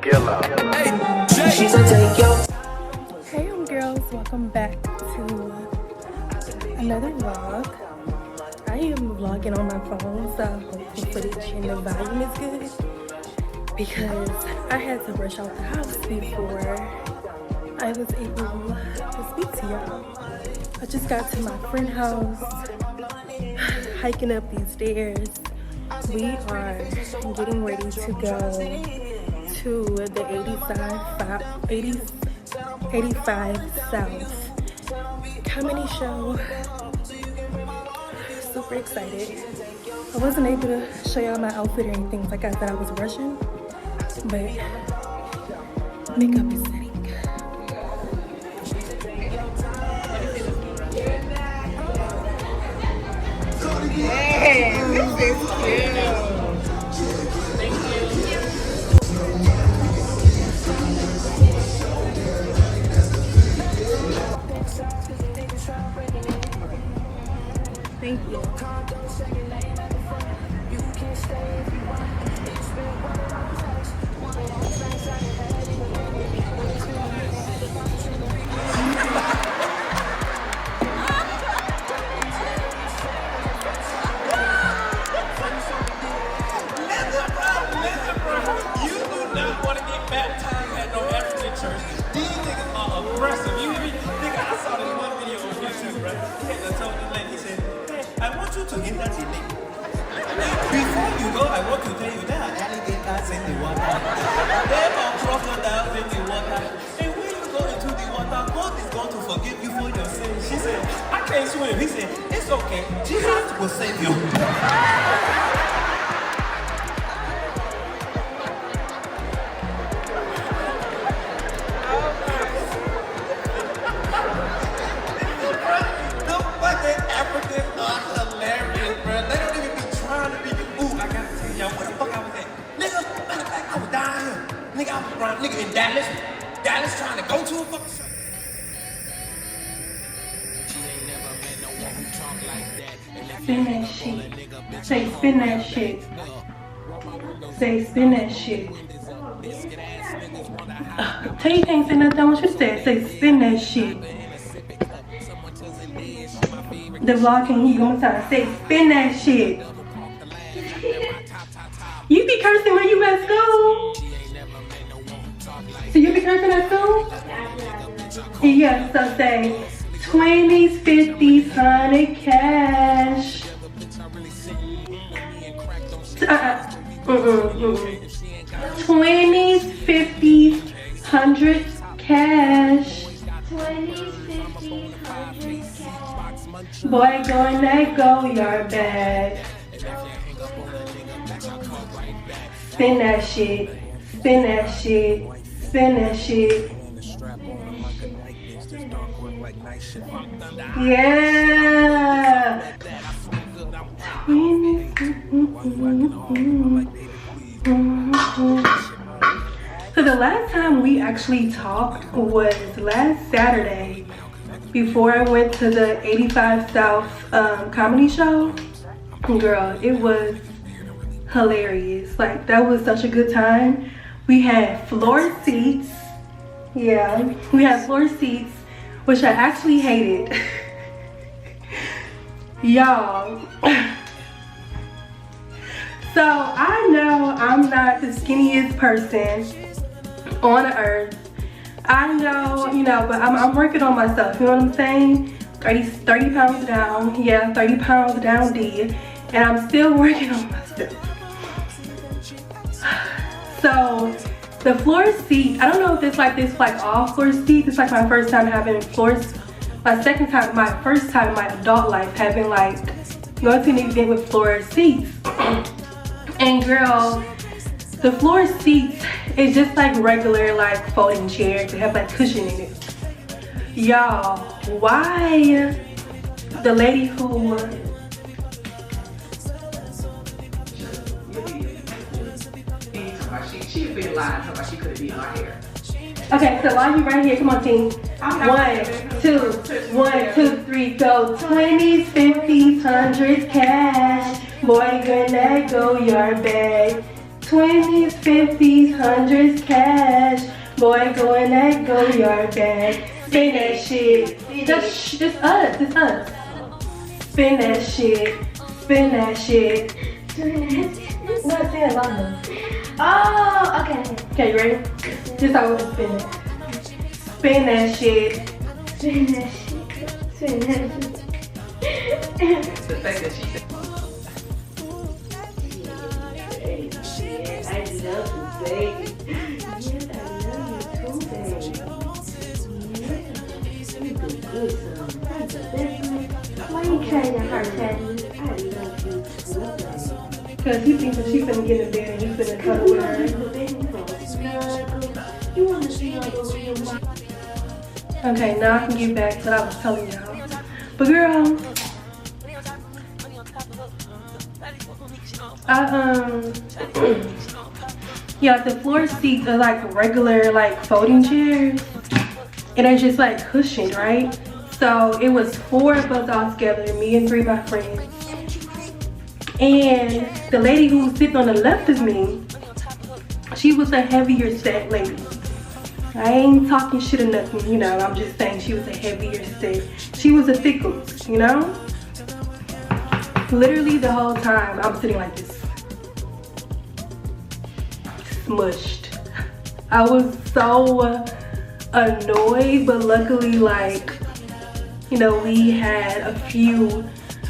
Hey girls, welcome back to another vlog. I am vlogging on my phone, so I hope the footage and the volume is good because I had to rush out the house before I was able to speak to y'all. I just got to my friend's house, hiking up these stairs. We are getting ready to go to the 85 South comedy show. Super excited. I wasn't able to show y'all my outfit or anything like I said. I was rushing, but makeup is setting. Hey, this is cute. Thank you. To hit that ceiling. Before you go, I want to tell you that alligators in the water. There are crocodiles in the water. And when you go into the water, God is going to forgive you for your sins. She said, I can't swim. He said, it's okay. Jesus will save you. Nigga in Dallas trying to go to a fucking show. Spin that shit. Say spin that shit. Say spin that shit. Tell you can't say nothing. I want you to say it. Say spin that shit. The vlog can hear you one time. Say spin that shit. You be cursing when you at school. So you be cursing at school? Yeah, so say 20s, 50s, 100 cash. 20s, 50s, 100 cash. 20s, 50s, 100 cash. Boy, go and let go your bag. Spin that shit. Spin that shit. Spin that shit. Yeah. So the last time we actually talked was last Saturday before I went to the 85 South comedy show. Girl, it was hilarious. Like, that was such a good time. We had floor seats. Yeah, we had floor seats, which I actually hated. Y'all. So I know I'm not the skinniest person on the earth. I know, but I'm working on myself. You know what I'm saying? 30 pounds down. Yeah, 30 pounds down D. And I'm still working on myself. So the floor seat, I don't know if it's like this, like all floor seats. It's like my first time having floors. My first time in my adult life having like going to an event with floor seats. And girl, the floor seats is just like regular like folding chairs. They have like cushion in it. Y'all, why the lady who She been lying talking about she could have did my hair. Okay, so while you right here, come on team. 1, 2, 1, 2, 3, go. 20s, 50s, 100s, cash. Boy, gonna let go your bag. 20s, 50s, 100s, cash. Boy, go in that go yard bag. Spin that shit. Just us. It's us. Spin that shit. Spin that shit. No, it's saying longer. Oh, okay. Okay, you ready? This how we spin it. Spin that shit. Spin that shit. Spin that shit. The fact that she said, I love you, baby. Yes, I love you too, baby. Yes, you do good, son. That's the best one. Why you trying to hurt Teddy? I love you too, baby. Cause he thinks that she finna get in bed and he's finna cuddle with her. You want to see all those real mom? Okay, now I can get back to what I was telling y'all. But girl, yeah, the floor seats are like regular like folding chairs, and they're just like cushioned, right? So it was 4 of us all together, me and 3 of my friends. And the lady who was sitting on the left of me, she was a heavier set lady. I ain't talking shit or nothing, you know, I'm just saying she was a heavier set. She was a thickles, you know? Literally the whole time I'm sitting like this. Smushed. I was so annoyed, but luckily, like, you know, we had a few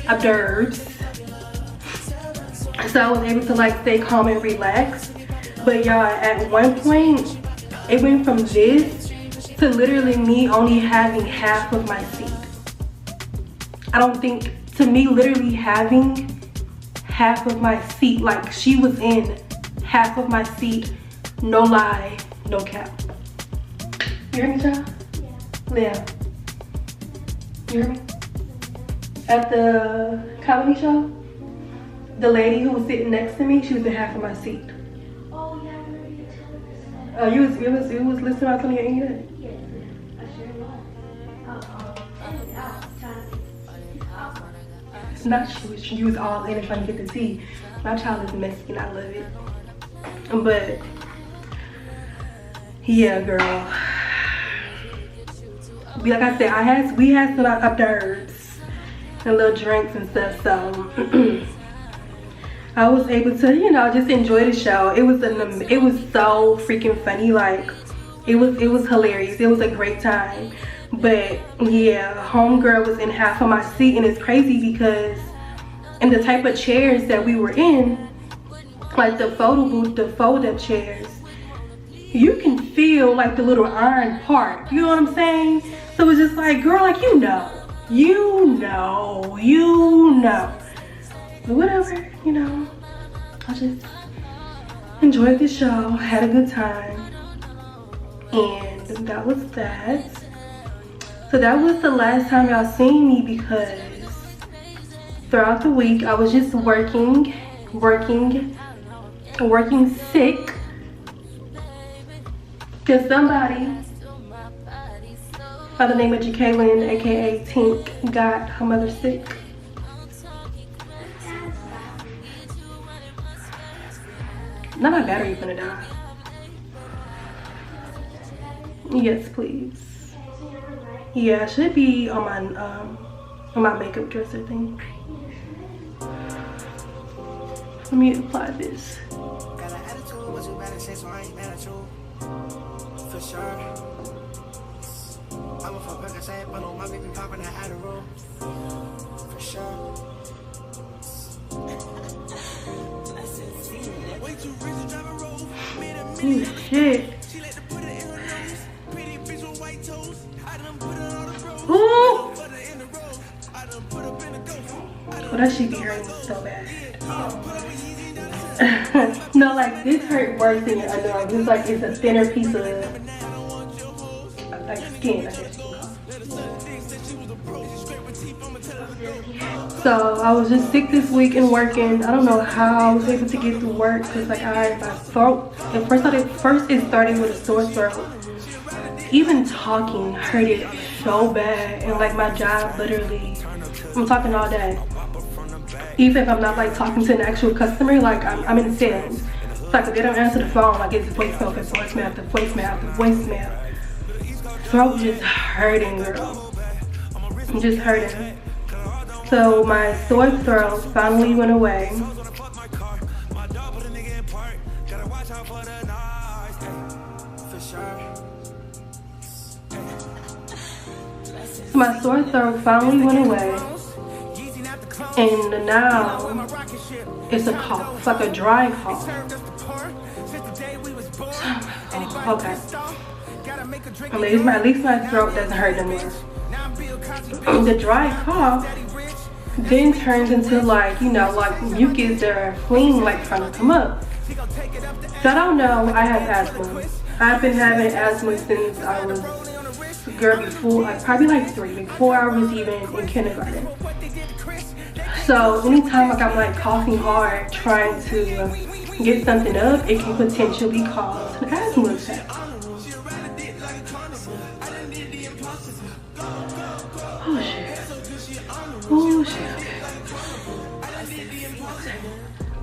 hors d'oeuvres, so I was able to like stay calm and relax. But y'all, at one point it went from this to literally me only having half of my seat. I don't think, to me, literally having half of my seat, like she was in half of my seat, no lie, no cap. You hear me, child? Yeah. You hear me? At the comedy show, the lady who was sitting next to me, she was in half of my seat. Oh, yeah, I remember you telling us that. Oh, you was listening to my telling you ain't that? Yes, I sure was. Not you was all in and trying to get the tea. My child is messy and I love it. But yeah, girl. Like I said, we had some hors d'oeuvres and little drinks and stuff, so I was able to, you know, just enjoy the show. It was so freaking funny. Like it was hilarious. It was a great time. But yeah, homegirl was in half of my seat, and it's crazy because in the type of chairs that we were in, like the photo booth, the fold-up chairs, you can feel like the little iron part. You know what I'm saying? So it's just like, girl, like you know. But whatever, you know. I just enjoyed the show, had a good time, and that was that. So that was the last time y'all seen me, because throughout the week I was just working sick, because somebody by the name of Jacqueline, aka Tink, got her mother sick. Now my battery gonna die. Yes, please. Yeah, it should be on my makeup dresser thing. Let me apply this. Got an attitude, what you better say, so I ain't mad at you. For sure. I'm a fuck like I said, but on my baby popping that out of room. For sure. Ooh, shit. Ooh. Oh, that should be hurting so bad. No, like this hurt worse than your underarm. It's like it's a thinner piece of like skin, I guess. So I was just sick this week and working. I don't know how I was able to get to work, because like my throat, at first it started with a sore throat. Even talking hurted so bad, and like my job, literally, I'm talking all day. Even if I'm not like talking to an actual customer, like I'm in sales. So like if they don't answer the phone, like it's voicemail after voicemail after voicemail after voicemail. Throat just hurting, girl. Just hurting. So my sore throat finally went away. So my sore throat finally went away, and now it's a cough, like a dry cough. Oh, okay. At least my throat doesn't hurt anymore. The dry cough then turns into like, you know, like mucus or phlegm like trying to come up. So I don't know, I have asthma. I've been having asthma since I was a girl before, like probably like 3, before I was even in kindergarten. So anytime like I'm like coughing hard trying to get something up, it can potentially cause an asthma attack. Oh shit. Oh shit.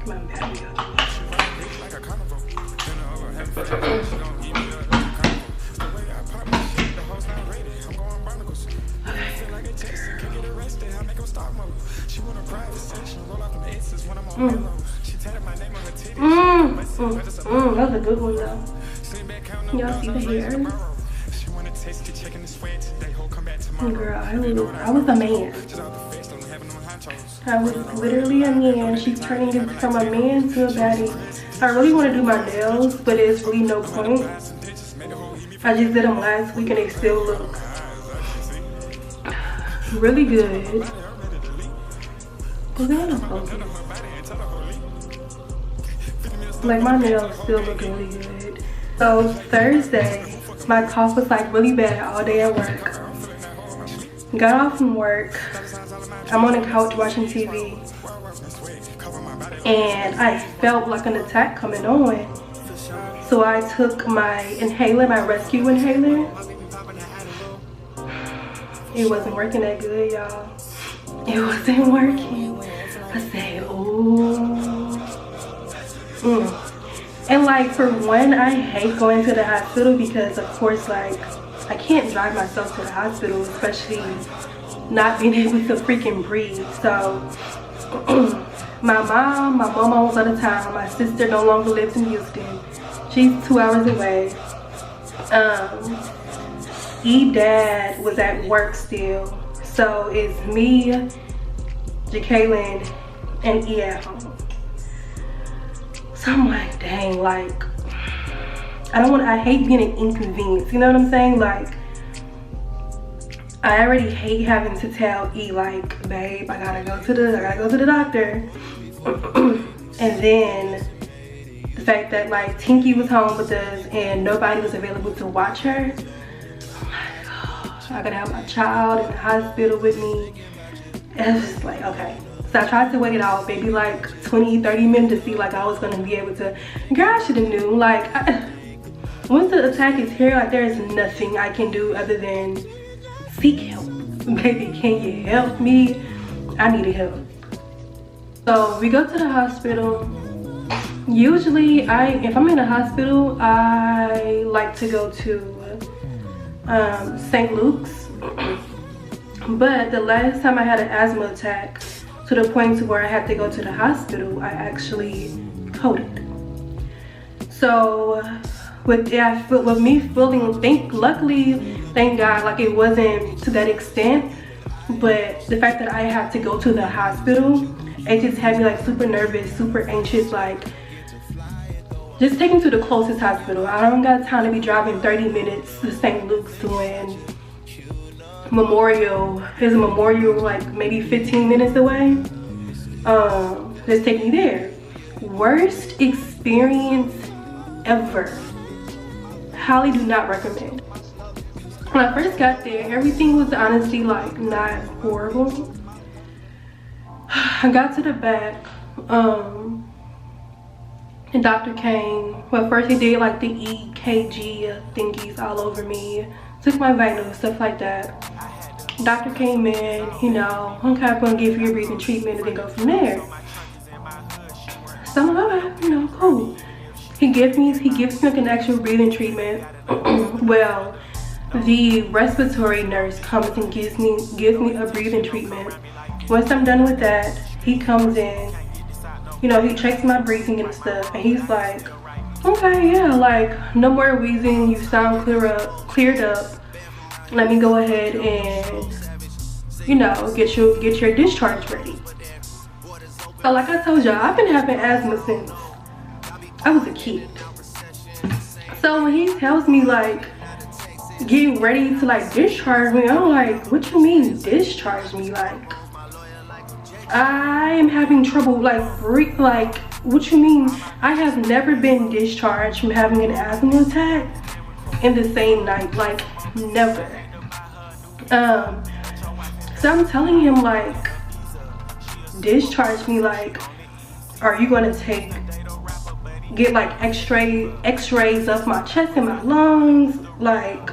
My battery up. That was a good one though. Y'all see the hairs? Girl, I was a man. I was literally a man. She's turning from a man to a baddie. I really want to do my nails, but it's really no point. I just did them last week and they still look really good. Like my nails still look really good. So Thursday, my cough was like really bad all day at work. Got off from work. I'm on the couch watching TV. And I felt like an attack coming on. So I took my inhaler, my rescue inhaler. It wasn't working that good, y'all. It wasn't working. I said, ooh. And like for one, I hate going to the hospital because of course like I can't drive myself to the hospital, especially not being able to freaking breathe. So my mom was out of town. My sister no longer lives in Houston. She's 2 hours away. Dad was at work still. So it's me, Jakaylin, and E at home. So I'm like, dang, like, I hate being an inconvenience, you know what I'm saying? Like, I already hate having to tell E, like, babe, I gotta go to the doctor. And then the fact that like Tinky was home with us and nobody was available to watch her. I'm like, oh, I gotta have my child in the hospital with me. And it's just like, okay. So I tried to wait it out, maybe like 20-30 minutes to see like I was gonna be able to. Girl, I should have knew. Like, once the attack is here, like there is nothing I can do other than seek help. Baby, can you help me? I need help. So we go to the hospital. Usually, if I'm in the hospital, I like to go to St. Luke's. But the last time I had an asthma attack, to the point to where I had to go to the hospital, I actually coded. So with me feeling, luckily, thank God, like it wasn't to that extent. But the fact that I had to go to the hospital, it just had me like super nervous, super anxious, like just take me to the closest hospital. I don't got time to be driving 30 minutes to St. Luke's to when there's a memorial like maybe 15 minutes away. Let's take me there. Worst experience ever. Highly do not recommend. When I first got there, everything was honestly like not horrible. I got to the back, and doctor came. Well, first he did like the EKG thingies all over me, took my vitals, stuff like that. Doctor came in, you know, okay, I'm gonna give you a breathing treatment and then go from there. So I'm like, okay, you know, cool. he gives me like an actual breathing treatment. Well, the respiratory nurse comes and gives me a breathing treatment. Once I'm done with that, he comes in, you know, he checks my breathing and stuff, and he's like, okay, yeah, like no more wheezing, you sound cleared up. Let me go ahead and, you know, get your discharge ready. So like I told y'all, I've been having asthma since I was a kid. So when he tells me like getting ready to like discharge me, I'm like, what you mean discharge me? Like I am having trouble like breathe. Like what you mean? I have never been discharged from having an asthma attack in the same night, like never. So I'm telling him like, discharge me, like, are you gonna get like x-rays of my chest and my lungs? Like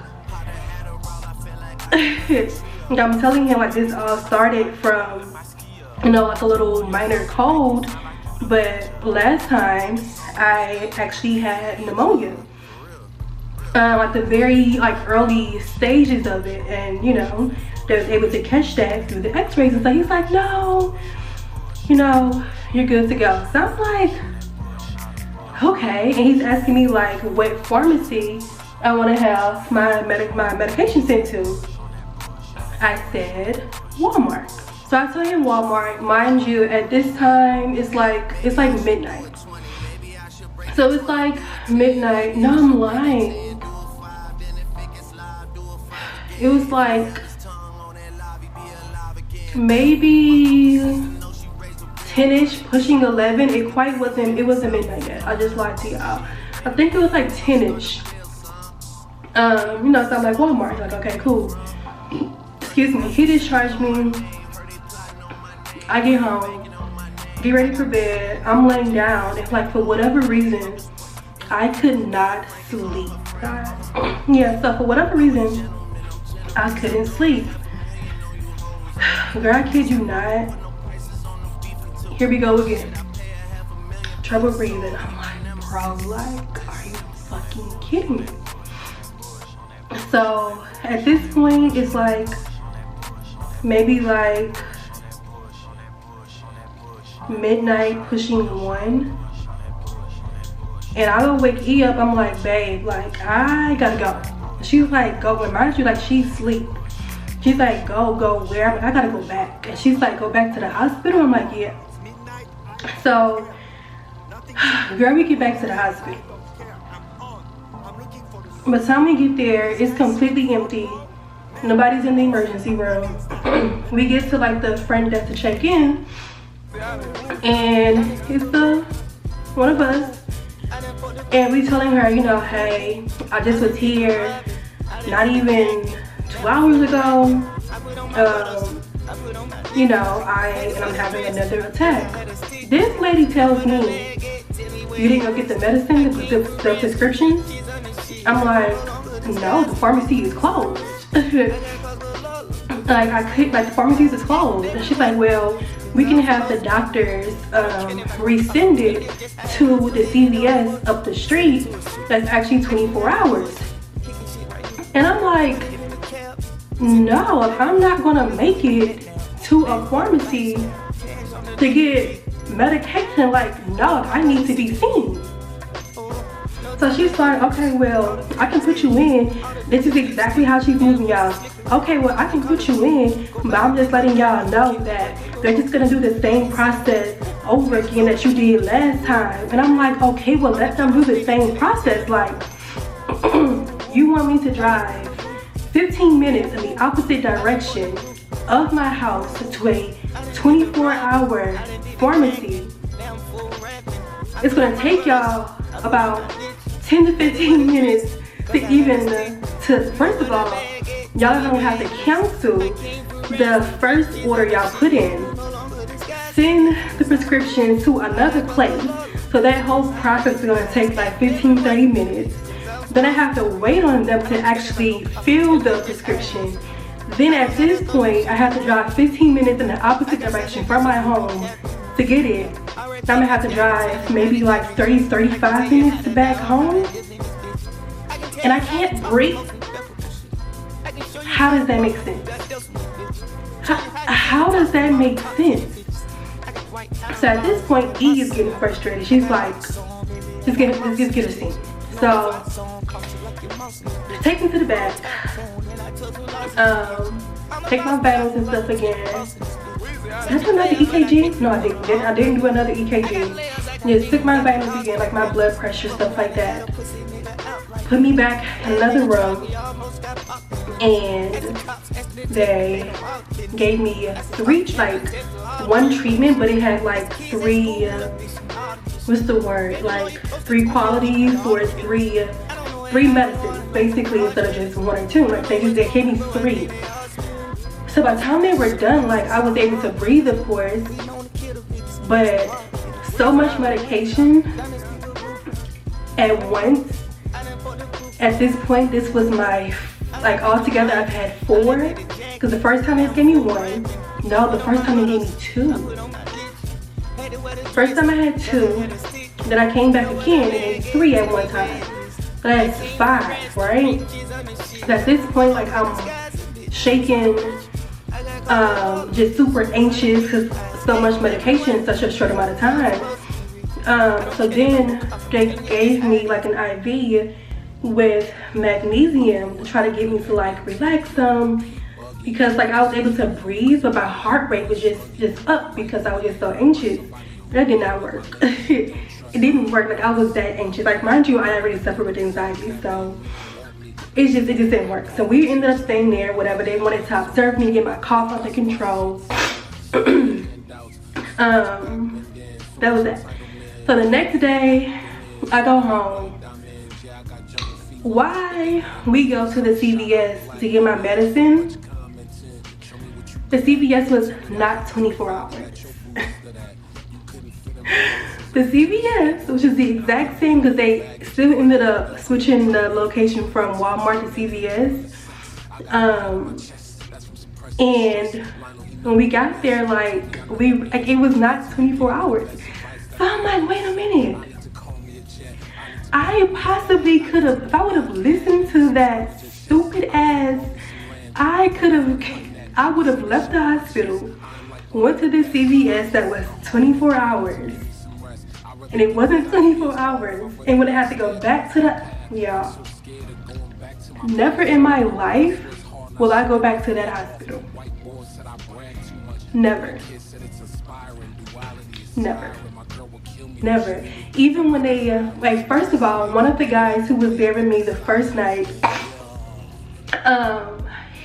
I'm telling him like this all started from, you know, like a little minor cold, but last time I actually had pneumonia. At the very like early stages of it, and you know, they was able to catch that through the x-rays and stuff. He's like, no, you know, you're good to go. So I'm like, okay. And he's asking me like what pharmacy I want to have my medication sent to. I said Walmart. So I tell him Walmart. Mind you, at this time it's like midnight. So it's like midnight. No, I'm lying. It was like maybe 10ish, pushing 11. It wasn't midnight yet. I just lied to y'all. I think it was like 10ish. You know, so I'm like Walmart. Like, okay, cool. Excuse me. He discharged me. I get home, get ready for bed. I'm laying down, and like for whatever reason, I could not sleep. Yeah, so for whatever reason, I couldn't sleep. Girl, I kid you not. Here we go again. Trouble breathing. I'm like, bro, like, are you fucking kidding me? So at this point, it's like maybe like midnight pushing 1. And I would wake E up. I'm like, babe, like I gotta go. She's like, go. And mind you, like she's asleep. She's like, go where? I'm like, I gotta go back. And she's like, go back to the hospital. I'm like, yeah. So girl, we get back to the hospital. By the time we get there, it's completely empty. Nobody's in the emergency room. We get to like the front desk to check in, and it's one of us. And we telling her, you know, hey, I just was here not even 2 hours ago. You know, I'm having another attack. This lady tells me, you didn't go get the medicine, the prescriptions? I'm like, no, the pharmacy is closed. Like the pharmacy is closed. And she's like, well, we can have the doctors resend it to the CVS up the street that's actually 24 hours. And I'm like, no, if I'm not gonna make it to a pharmacy to get medication, like, no, I need to be seen. So she's like, okay, well, I can put you in. This is exactly how she's moving, y'all. Okay, well, I can put you in, but I'm just letting y'all know that they're just gonna do the same process over again that you did last time. And I'm like, okay, well, let them do the same process. Like, you want me to drive 15 minutes in the opposite direction of my house to a 24-hour pharmacy. It's gonna take y'all about 10 to 15 minutes to first of all, y'all gonna have to cancel the first order y'all put in, send the prescription to another place. So that whole process is gonna take like 15-30 minutes. Then I have to wait on them to actually fill the prescription. Then at this point, I have to drive 15 minutes in the opposite direction from my home to get it. I'm gonna have to drive maybe like 30-35 minutes back home, and I can't breathe. How does that make sense? How does that make sense? So at this point, E is getting frustrated. She's like, just get a seat. So take me to the back. Take my vitals and stuff again. Did I do another EKG? No, I didn't. I didn't do another EKG. Just took my vitals again, like my blood pressure, stuff like that. Put me back in another room, and they gave me one treatment, but it had like three, what's the word? Like 3 qualities or three medicines, basically, instead of just 1 or 2. Like they gave me 3. So by the time they were done, like I was able to breathe, of course, but so much medication at once. At this point, this was my, like altogether I've had 4, because the first time they gave me 1. No, the first time they gave me 2. First time I had 2, then I came back again and gave 3 at one time. But I had 5, right? So at this point, like I'm shaking, just super anxious because so much medication in such a short amount of time. So then they gave me like an IV with magnesium to try to get me to like relax some, because like I was able to breathe, but my heart rate was just up because I was just so anxious. That did not work. It didn't work. Like I was that anxious. Like mind you, I already suffer with anxiety, so it just didn't work. So we ended up staying there, whatever. They wanted to observe me, get my cough under control. That was that. So the next day I go home. Why we go to the CVS to get my medicine? The CVS was not 24 hours. The CVS, which is the exact same, because they still ended up switching the location from Walmart to CVS. And when we got there, it was not 24 hours. So I'm like, wait a minute. I possibly could have, if I would have listened to that stupid ass, I would have left the hospital, went to the CVS that was 24 hours, and it wasn't 24 hours, and would have had to go back to y'all. Never in my life will I go back to that hospital. Never. Never. Never. Even when they, first of all, one of the guys who was there with me the first night,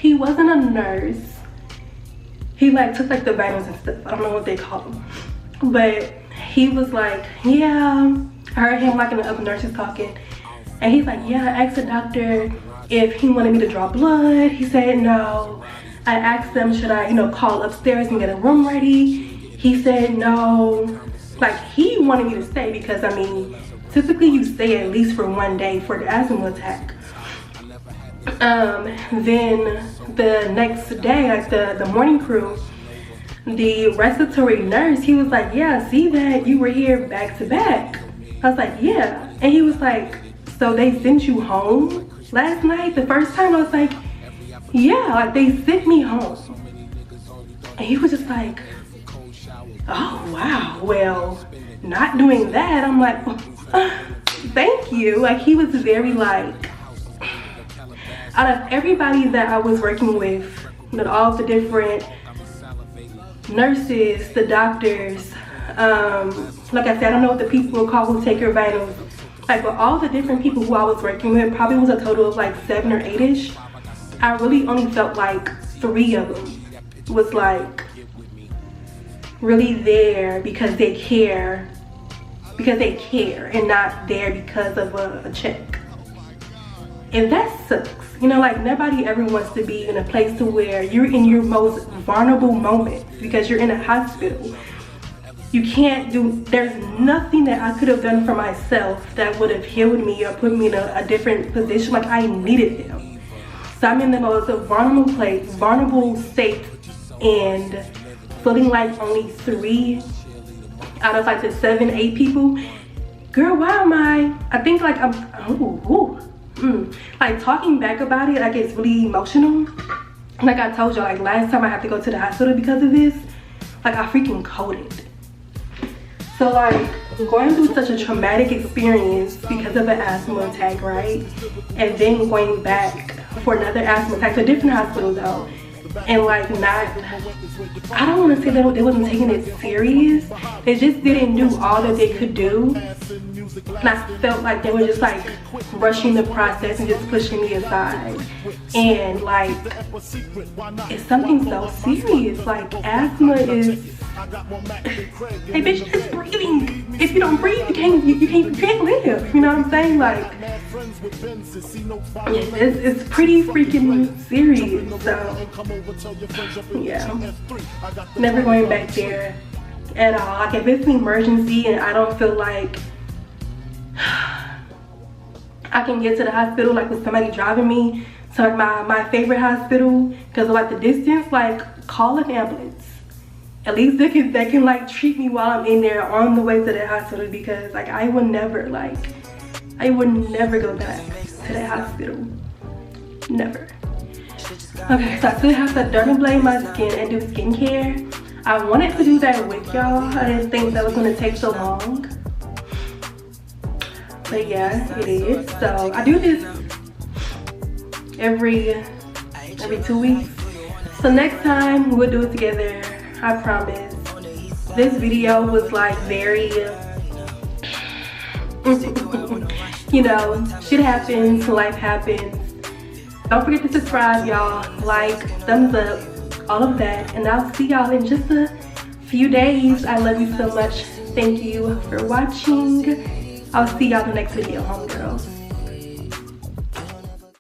he wasn't a nurse. He took the vitals and stuff. I don't know what they call them. But he was like, yeah, I heard him and the other nurses talking. And he's like, yeah, I asked the doctor if he wanted me to draw blood. He said no. I asked them, should I, call upstairs and get a room ready? He said no. He wanted me to stay because, typically you stay at least for 1 day for the asthma attack. Then the next day, the morning crew, the respiratory nurse, he was like, yeah, see that you were here back to back. I was like, yeah. And he was like, so they sent you home last night? The first time I was like, yeah, they sent me home. And he was just like, oh wow, well, not doing that. I'm like, thank you. He was very out of everybody that I was working with, all the different nurses, the doctors, like I said, I don't know what the people will call who take your vitals, but all the different people who I was working with, probably was a total of 7 or 8-ish. I really only felt 3 of them was really there because they care, and not there because of a check. And that sucks. Nobody ever wants to be in a place to where you're in your most vulnerable moments because you're in a hospital. There's nothing that I could have done for myself that would have healed me or put me in a different position. I needed them. So I'm in the most vulnerable state, and feeling like only 3 out of like the 7, 8 people. Girl, why am I think like I'm like talking back about it, like it's really emotional. Like I told y'all, like last time I had to go to the hospital because of this, like I freaking coded. So like going through such a traumatic experience because of an asthma attack, right? And then going back for another asthma attack to a different hospital though. And like not, I don't want to say that they wasn't taking it serious. They just didn't do all that they could do. And I felt like they were just like rushing the process and just pushing me aside. And like, it's something so serious. Like asthma is, hey bitch, it's breathing. If you don't breathe, you can't live. You know what I'm saying? Like, it's pretty freaking serious. So yeah, never going back there at all. Like if it's an emergency and I don't feel like I can get to the hospital like with somebody driving me to like my favorite hospital because of like the distance, like call an ambulance. At least they can like treat me while I'm in there on the way to the hospital, because like I would never go back to that hospital. Never. Okay, so I still have to dermablade my skin and do skincare. I wanted to do that with y'all. I didn't think that was gonna take so long. But yeah, it is. So I do this every 2 weeks. So next time we'll do it together, I promise. This video was like very, you know, shit happens, life happens. Don't forget to subscribe, y'all. Like, thumbs up, all of that. And I'll see y'all in just a few days. I love you so much. Thank you for watching. I'll see y'all in the next video, homegirls.